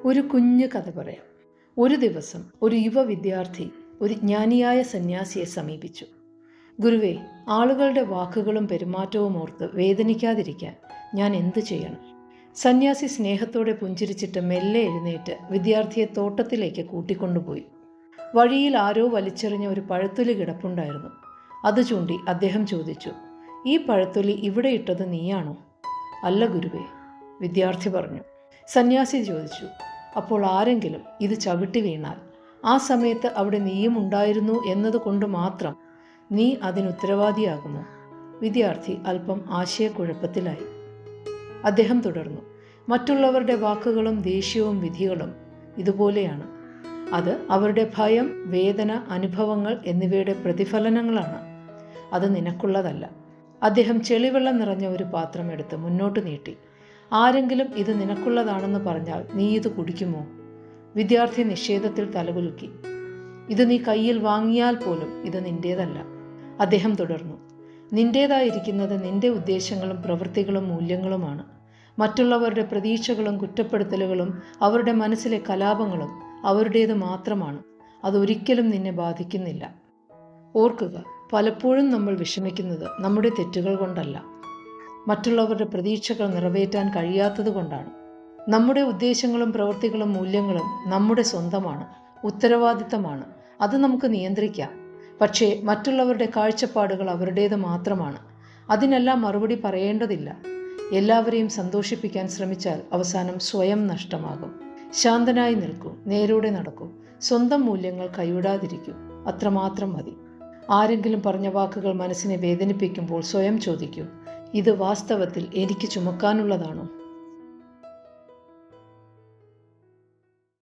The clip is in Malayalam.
ഒരു കുഞ്ഞു കഥ പറയാം. ഒരു ദിവസം ഒരു യുവ വിദ്യാർത്ഥി ഒരു ജ്ഞാനിയായ സന്യാസിയെ സമീപിച്ചു. ഗുരുവേ, ആളുകളുടെ വാക്കുകളും പെരുമാറ്റവും ഓർത്ത് വേദനിക്കാതിരിക്കാൻ ഞാൻ എന്തു ചെയ്യണം? സന്യാസി സ്നേഹത്തോടെ പുഞ്ചിരിച്ചിട്ട് മെല്ലെ എഴുന്നേറ്റ് വിദ്യാർത്ഥിയെ തോട്ടത്തിലേക്ക് കൂട്ടിക്കൊണ്ടുപോയി. വഴിയിൽ ആരോ വലിച്ചെറിഞ്ഞ ഒരു പഴത്തൊലി കിടപ്പുണ്ടായിരുന്നു. അത് ചൂണ്ടി അദ്ദേഹം ചോദിച്ചു, ഈ പഴത്തൊലി ഇവിടെ ഇട്ടത് നീയാണോ? അല്ല ഗുരുവേ, വിദ്യാർത്ഥി പറഞ്ഞു. സന്യാസി ചോദിച്ചു, അപ്പോൾ ആരെങ്കിലും ഇത് ചവിട്ടി വീണാൽ ആ സമയത്ത് അവിടെ നീയും ഉണ്ടായിരുന്നു എന്നതുകൊണ്ട് മാത്രം നീ അതിനുത്തരവാദിയാകുമോ? വിദ്യാർത്ഥി അല്പം ആശയക്കുഴപ്പത്തിലായി. അദ്ദേഹം തുടർന്നു, മറ്റുള്ളവരുടെ വാക്കുകളും ദേഷ്യവും വിധികളും ഇതുപോലെയാണ്. അത് അവരുടെ ഭയം, വേദന, അനുഭവങ്ങൾ എന്നിവയുടെ പ്രതിഫലനങ്ങളാണ്. അത് നിനക്കുള്ളതല്ല. അദ്ദേഹം ചെളിവെള്ളം നിറഞ്ഞ ഒരു പാത്രം എടുത്ത് മുന്നോട്ട് നീട്ടി. ആരെങ്കിലും ഇത് നിനക്കുള്ളതാണെന്ന് പറഞ്ഞാൽ നീ ഇത് കുടിക്കുമോ? വിദ്യാർത്ഥി നിഷേധത്തിൽ തലകുലുക്കി. ഇത് നീ കയ്യിൽ വാങ്ങിയാൽ പോലും ഇത് നിന്റേതല്ല. അദ്ദേഹം തുടർന്നു, നിന്റേതായിരിക്കുന്നത് നിന്റെ ഉദ്ദേശങ്ങളും പ്രവൃത്തികളും മൂല്യങ്ങളുമാണ്. മറ്റുള്ളവരുടെ പ്രതീക്ഷകളും കുറ്റപ്പെടുത്തലുകളും അവരുടെ മനസ്സിലെ കലാപങ്ങളും അവരുടേത് മാത്രമാണ്. അതൊരിക്കലും നിന്നെ ബാധിക്കുന്നില്ല. ഓർക്കുക, പലപ്പോഴും നമ്മൾ വിഷമിക്കുന്നത് നമ്മുടെ തെറ്റുകൾ കൊണ്ടല്ല, മറ്റുള്ളവരുടെ പ്രതീക്ഷകൾ നിറവേറ്റാൻ കഴിയാത്തത് കൊണ്ടാണ്. നമ്മുടെ ഉദ്ദേശങ്ങളും പ്രവൃത്തികളും മൂല്യങ്ങളും നമ്മുടെ സ്വന്തമാണ്, ഉത്തരവാദിത്തമാണ്. അത് നമുക്ക് നിയന്ത്രിക്കാം. പക്ഷേ മറ്റുള്ളവരുടെ കാഴ്ചപ്പാടുകൾ അവരുടേത് മാത്രമാണ്. അതിനെല്ലാം മറുപടി പറയേണ്ടതില്ല. എല്ലാവരെയും സന്തോഷിപ്പിക്കാൻ ശ്രമിച്ചാൽ അവസാനം സ്വയം നഷ്ടമാകും. ശാന്തനായി നിൽക്കൂ, നേരോടെ നടക്കൂ, സ്വന്തം മൂല്യങ്ങൾ കൈവിടാതിരിക്കൂ. അത്രമാത്രം മതി. ആരെങ്കിലും പറഞ്ഞ വാക്കുകൾ മനസ്സിനെ വേദനിപ്പിക്കുമ്പോൾ സ്വയം ചോദിക്കൂ, ഇത് വാസ്തവത്തിൽ എനിക്ക് ചുമക്കാനുള്ളതാണോ?